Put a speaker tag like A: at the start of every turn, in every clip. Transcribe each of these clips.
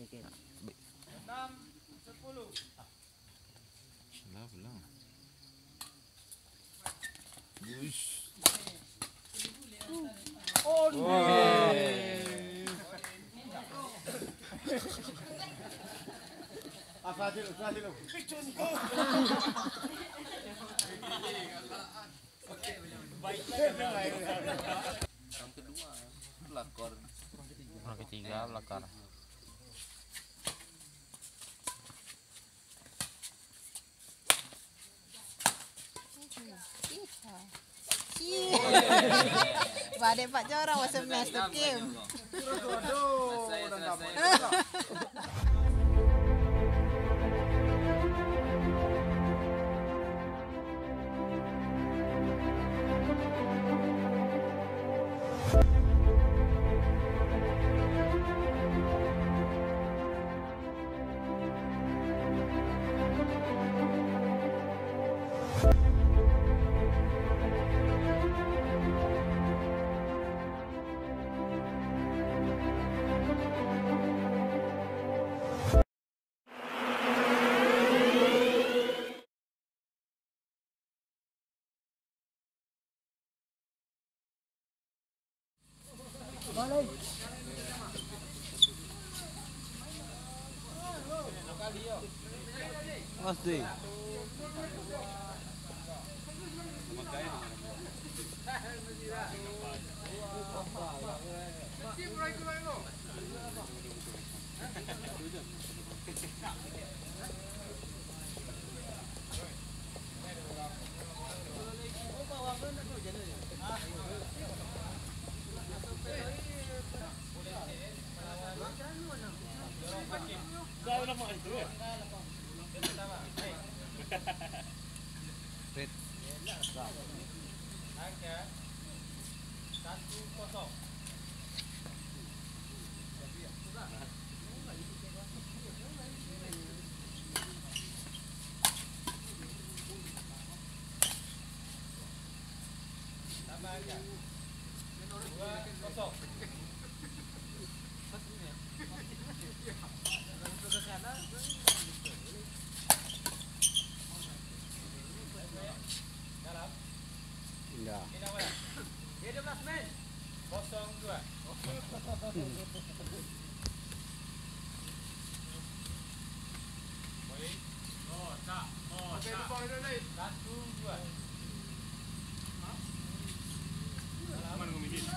A: sikit.
B: 6, 10.
C: Lah pulang. Uish.
B: Oh, Fadil.
C: Yang kedua pelakor.
D: Orang ketiga belakar.
E: Badai Pak Jorang masa mes tu Kim.
C: Pasti. Red.
B: Angka 1-0. Tambah angka 2-0. Dalam.
A: Indah.
B: Kita mana? 12 men. 0-2. Baik. Oh, tak. Okey, lupa dia lain. 1-2. Mana kau mikir? 2-2.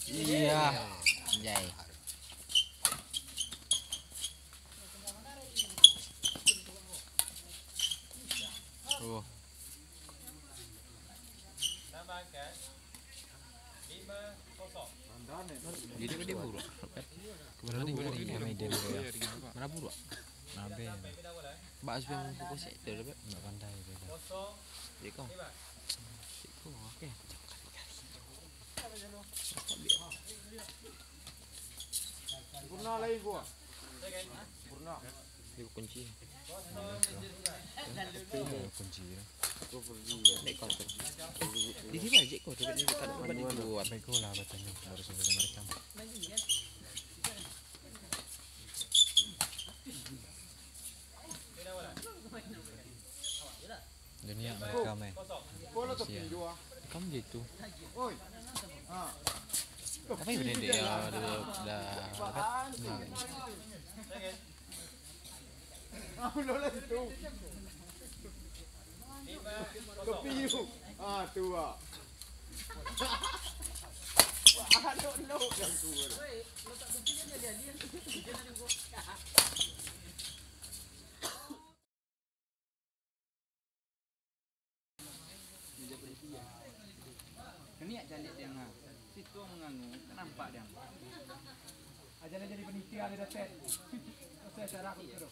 D: Iya. Anjay. Oh.
B: Tambah angka 5-0.
D: Jadi dia buruk. Kemana dia? Mana buruk? Nabe. Mbak Azmi fokus sektor dapat. Mbak pandai dia.
B: 0.
D: Dia kau. Sikku okey.
B: Purna lagi gua. Purna.
D: Dia kunci.
B: Kosong.
D: Kunci. Naik kau tu. Di sini aja kau tu dia tak dapat dibuat.
A: Bego lah batanya baru selesai merekam. Dunia merekam
B: Bola tu pinju ah.
D: Kamu gitu.
B: Oi. Ha.
D: Apa yang dia dah
B: Ah, lola tu. Kepiu. Ah, tu ah. Ah, no yang tu.
F: Ni jalik dia ngah. Situ mengangu, nampak dia.
B: Ajaran jadi penitia ada set. Saya cara aku tu.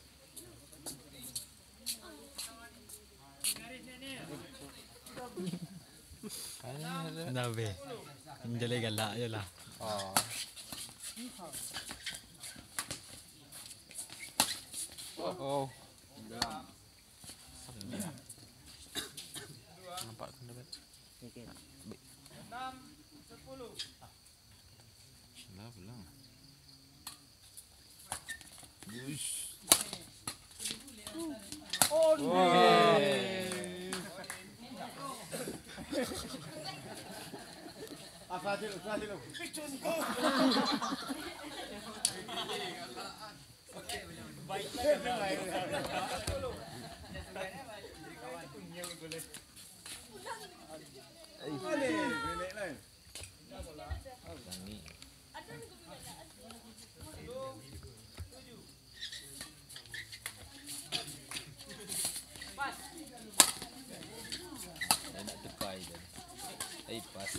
A: Nabe. Menjadi galak je lah.
D: Oh. Oh. Nampak tu dapat.
F: Okey.
B: 6 10.
C: Lah pulang. Uish.
B: Asal dulu.
C: Yang ni. Dah nak tekai dah. Pas.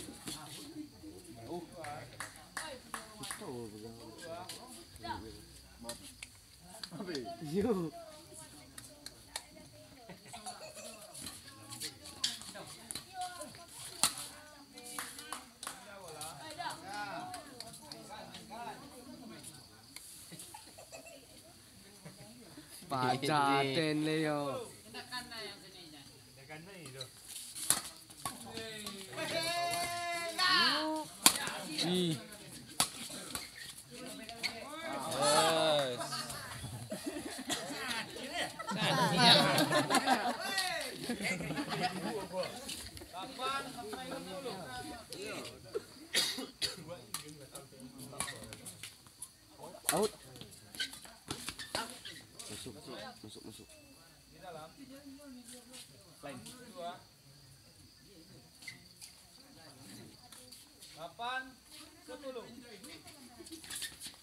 F: Yo. Pacaten Leo.
C: Yes.
F: Out. Masuk.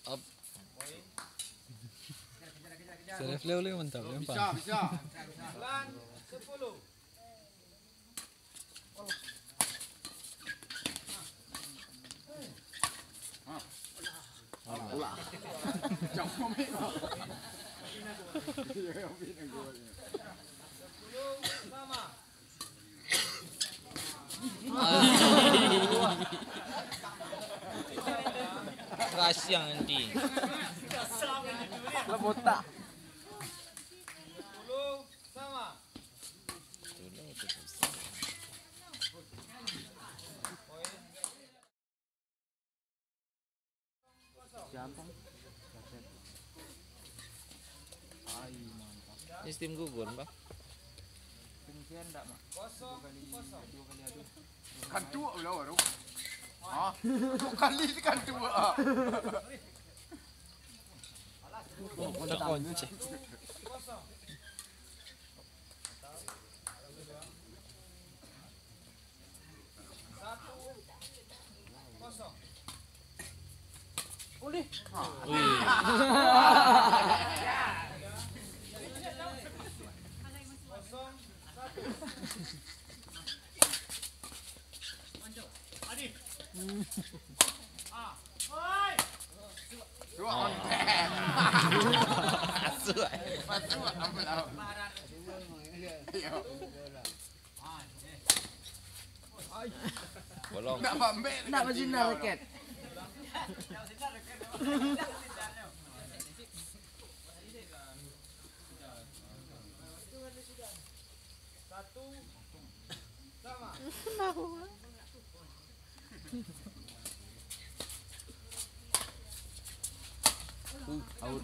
C: Up.
A: Self Leo lagi mantap. Nampak.
B: Bisa. Jangan komik. Ya, ambil yang gol.
C: Rahsia nanti.
F: Lah botak. Gampang.
C: Sistem gugur, Bang.
F: Penyisian tak mak? Dua kali adu.
B: Kan tua pula baru. Ah, 2 kali kan tua.
A: Tak kunci.
B: Dua on.
C: Masuk.
B: Masuk apa lah.
C: Bolong.
B: Nak ambil.
F: Nak bersinar raket. Out.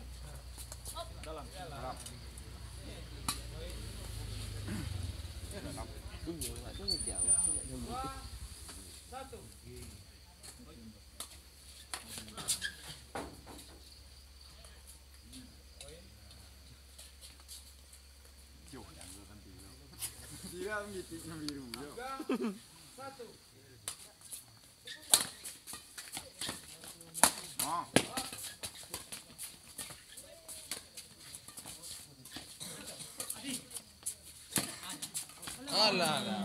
F: Dia ngitik biru. Ah.
C: Alah.